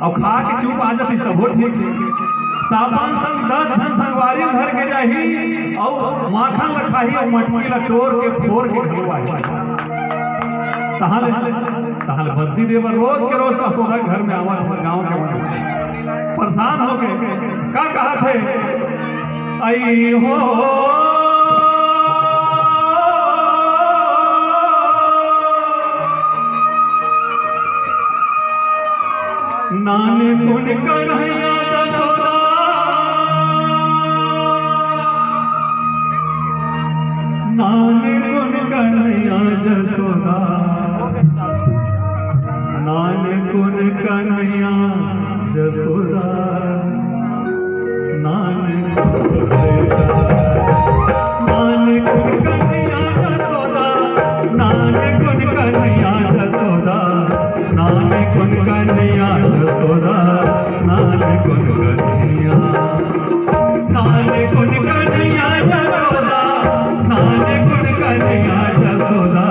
और खा के चुप आ जाती सबो ठीक है। तापन संग 10 जन संगवारी धर के जाही और माखन लखाही और मटकी ला तोड़ के फोड़ के खलवाई। तहाल बद्दी देवर रोज के रोज असोदा घर में आवत है गांव के बड़े परेशान हो के का कहा थे आई हो नाने गुण कन्हैया जसोदा नाने गुण कन्हैया जसोदा नाने गुण कन्हैया जसोदा नाने गुण कन्हैया जसोदा नाने गुण कन्हैया जसोदा नाने गुण कन्हैया जसोदा नाने गुण कन्हैया नाने गुण कन्हैया जसोदा नाने गुण कन्हैया जसोदा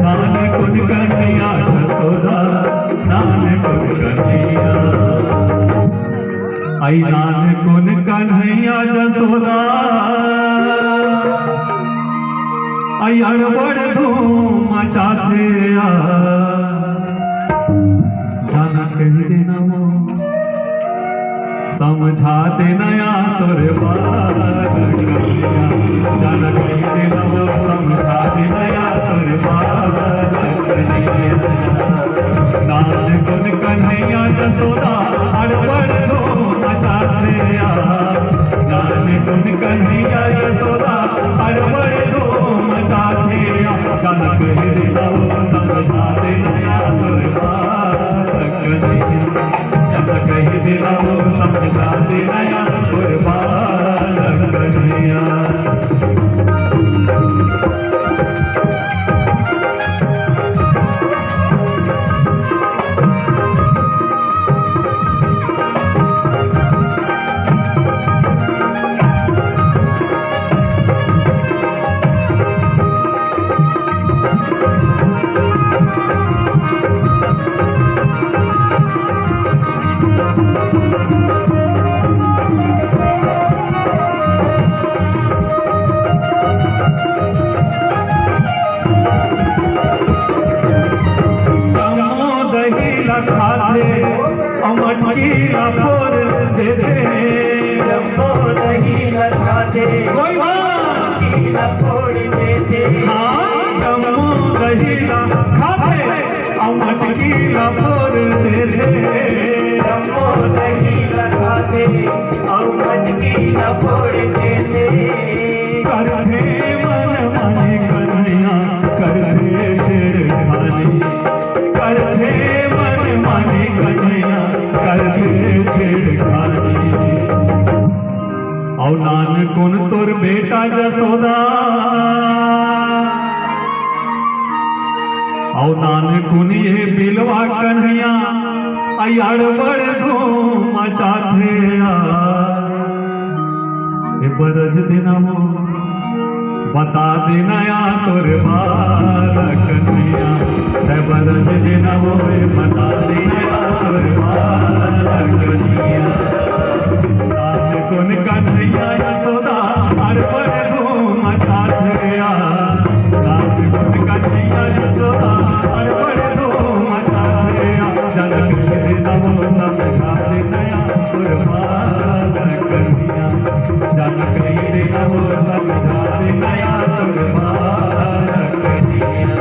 नाने गुण कन्हैया जसोदा नाने गुण कन्हैया आई नाने गुण कन्हैया जसोदा आई अड़बड़ धूम मचाते जाना कही देना वो समझा देना या तोरे जाना कही देना वो समझा देना या तोरे नान गुण कन्हैया जसोदा अड़बड़ धूम मचाते नान गुण कन्हैया जसोदा अड़बड़ धूम मचाते जाना कही देना वो समझा देना या तोरे कही देना वो समझा देना या कुर्बान कन्हैया मटकी फोड़ दे दे जम्बो नहीं लगाते कोई मटकी फोड़ दे दे हाँ जम्बो नहीं खाते और मटकी फोड़ दे दे जम्बो नहीं लगाते और मटकी फोड़ दे दे करते मन माने कन्हैया करते छेड़खानी करते मन माने कन्हैया करते छेड़खानी और नान गुण तोर बेटा जसोदा और नान गुण ये बिलवा कन्हैया आई अड़बड़ धूम मचाते बरज देना वो बता देना या तोर बाल कन्हैया बरज देना वो बता देना या तोर बाल कन्हैया नान गुण कन्हैया जसोदा अड़बड़ धूम मचाते नान गुण कन्हैया जसोदा अड़बड़ धूम मचाते जनक देना वो समझा देना या तोर बाल कन्हैया जनक देना वो समझा देना या तोर बाल कन्हैया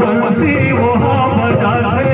बंसी वो बजाते